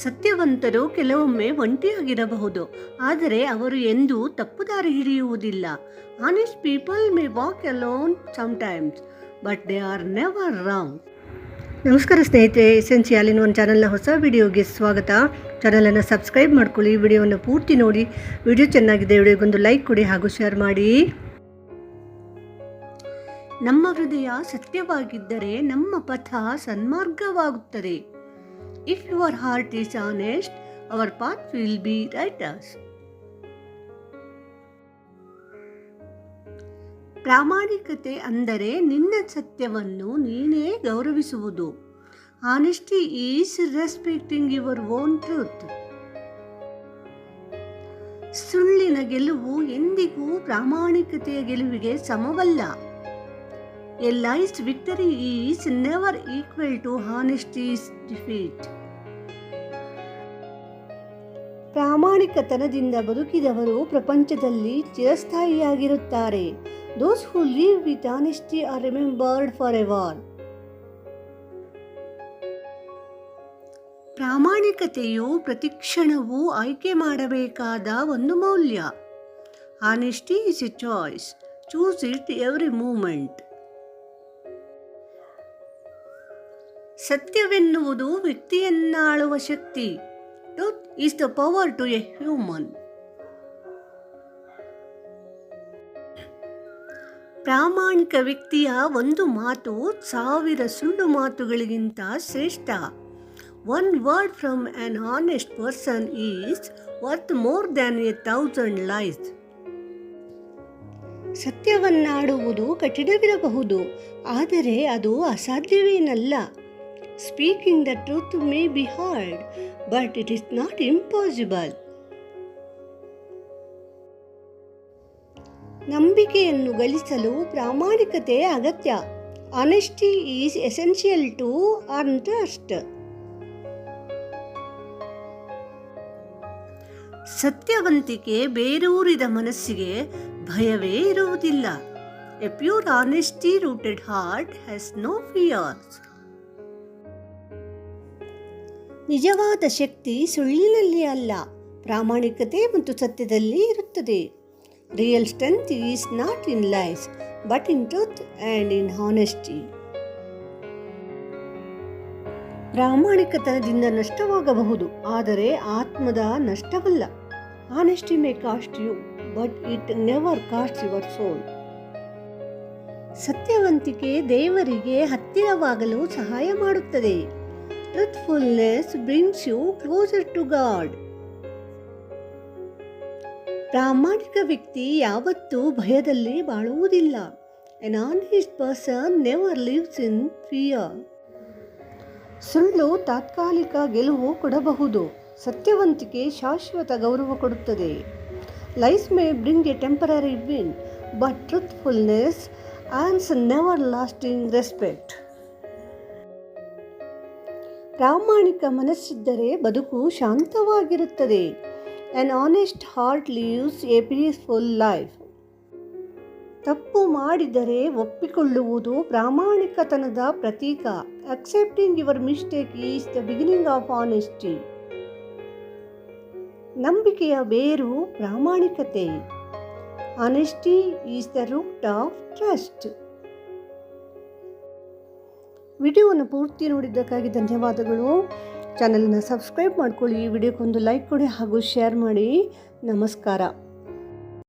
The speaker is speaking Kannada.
ಸತ್ಯವಂತರು ಕೆಲವೊಮ್ಮೆ ಒಂಟಿಯಾಗಿರಬಹುದು, ಆದರೆ ಅವರು ಎಂದೂ ತಪ್ಪು ದಾರಿ ಹಿಡಿಯುವುದಿಲ್ಲ. Honest people may walk alone sometimes, but they are never wrong. ನಮಸ್ಕಾರ ಸ್ನೇಹಿತರೆ, ಎಸೆನ್ಷಿಯಲ್ ಇನ್ ಒನ್ ಚಾನಲ್ನ ಹೊಸ ವಿಡಿಯೋಗೆ ಸ್ವಾಗತ. ಚಾನಲನ್ನು ಸಬ್ಸ್ಕ್ರೈಬ್ ಮಾಡ್ಕೊಳ್ಳಿ, ವಿಡಿಯೋವನ್ನು ಪೂರ್ತಿ ನೋಡಿ. ವಿಡಿಯೋ ಚೆನ್ನಾಗಿದೆ, ವಿಡಿಯೋಗೊಂದು ಲೈಕ್ ಕೊಡಿ ಹಾಗೂ ಶೇರ್ ಮಾಡಿ. ನಮ್ಮ ಹೃದಯ ಸತ್ಯವಾಗಿದ್ದರೆ ನಮ್ಮ ಪಥ ಸನ್ಮಾರ್ಗವಾಗುತ್ತದೆ. If your heart is honest, our path will be righteous. ಪ್ರಾಮಾಣಿಕತೆ ಅಂದರೆ ನಿನ್ನ ಸತ್ಯವನ್ನು ನೀನೇ ಗೌರವಿಸುವುದು. Honesty is respecting your own truth. ಸುಳ್ಳಿನ ಗೆಲುವು ಎಂದಿಗೂ ಪ್ರಾಮಾಣಿಕತೆಯ ಗೆಲುವಿಗೆ ಸಮವಲ್ಲ. A lie's victory is never equal to honesty's defeat. ಪ್ರಾಮಾಣಿಕತನದಿಂದ ಬದುಕಿದವರು ಪ್ರಪಂಚದಲ್ಲಿ ಚಿರಸ್ಥಾಯಿಯಾಗಿರುತ್ತಾರೆ. Those who live with honesty are remembered forever. ಪ್ರಾಮಾಣಿಕತೆಯು ಪ್ರತಿಕ್ಷಣವೂ ಆಯ್ಕೆ ಮಾಡಬೇಕಾದ ಒಂದು ಮೌಲ್ಯ. Honesty is a choice. Choose it every moment. ಸತ್ಯವೆನ್ನುವುದು ವ್ಯಕ್ತಿಯನ್ನಾಳುವ Shakti. Truth is the power to a human. ಪ್ರಾಮಾಣಿಕ ವ್ಯಕ್ತಿಯ ಒಂದು ಮಾತು 1000 ಸುಳ್ಳು ಮಾತುಗಳಿಗಿಂತ ಶ್ರೇಷ್ಠ. One word from an honest person is worth more than 1,000 lies. ಸತ್ಯವನ್ನಾಡುವುದು ಕಠಿಣವಿರಬಹುದು, ಆದರೆ ಅದು ಅಸಾಧ್ಯವೇನಲ್ಲ. Speaking the truth may be hard, but it is not impossible. ನಂಬಿಕೆಯನ್ನು ಗಳಿಸಲು ಪ್ರಾಮಾಣಿಕತೆ ಅಗತ್ಯ. Honesty is essential to earn trust. ಸತ್ಯವಂತಿಕೆ ಬೇರೂರಿದ ಮನಸ್ಸಿಗೆ ಭಯವೇ ಇರುವುದಿಲ್ಲ. A pure honesty rooted heart has no fears. ನಿಜವಾದ ಶಕ್ತಿ ಸುಳ್ಳಿನಲ್ಲಿ ಅಲ್ಲ, ಪ್ರಾಮಾಣಿಕತೆ ಮತ್ತು ಸತ್ಯದಲ್ಲಿ ಇರುತ್ತದೆ. Real strength is not in lies, but in truth and in honesty. ಪ್ರಾಮಾಣಿಕತನದಿಂದ ನಷ್ಟವಾಗಬಹುದು, ಆದರೆ ಆತ್ಮದ ನಷ್ಟವಲ್ಲ. Honesty may cost you, but it never costs your soul. ಸತ್ಯವಂತಿಕೆ ದೇವರಿಗೆ ಹತ್ತಿರವಾಗಲು ಸಹಾಯ ಮಾಡುತ್ತದೆ. Truthfulness brings you closer to God. ಪ್ರಾಮಾಣಿಕ ವ್ಯಕ್ತಿ ಯಾವತ್ತೂ ಭಯದಲ್ಲಿ ಬಾಳುವುದಿಲ್ಲ. An honest person never lives in fear. ಸುಳ್ಳು ತಾತ್ಕಾಲಿಕ ಗೆಲುವು ಕೊಡಬಹುದು, ಸತ್ಯವಂತಿಕೆ ಶಾಶ್ವತ ಗೌರವ ಕೊಡುತ್ತದೆ. Lies may bring a temporary win, but truthfulness earns never lasting respect. ಪ್ರಾಮಾಣಿಕ ಮನಸ್ಸಿದ್ದರೆ ಬದುಕು ಶಾಂತವಾಗಿರುತ್ತದೆ. An honest heart lives a peaceful life. ತಪ್ಪು ಮಾಡಿದರೆ ಒಪ್ಪಿಕೊಳ್ಳುವುದು ಪ್ರಾಮಾಣಿಕತನದ ಪ್ರತೀಕ. Accepting your mistake is the beginning of honesty. ನಂಬಿಕೆಯ ಬೇರು ಪ್ರಾಮಾಣಿಕತೆ. Honesty is the root of trust. ವಿಡಿಯೋವನ್ನು ಪೂರ್ತಿ ನೋಡಿದ್ದಕ್ಕಾಗಿ ಧನ್ಯವಾದಗಳು. ಚಾನಲನ್ನು ಸಬ್ಸ್ಕ್ರೈಬ್ ಮಾಡ್ಕೊಳ್ಳಿ, ವಿಡಿಯೋಕ್ಕೊಂದು ಲೈಕ್ ಕೊಡಿ ಹಾಗೂ ಶೇರ್ ಮಾಡಿ. ನಮಸ್ಕಾರ.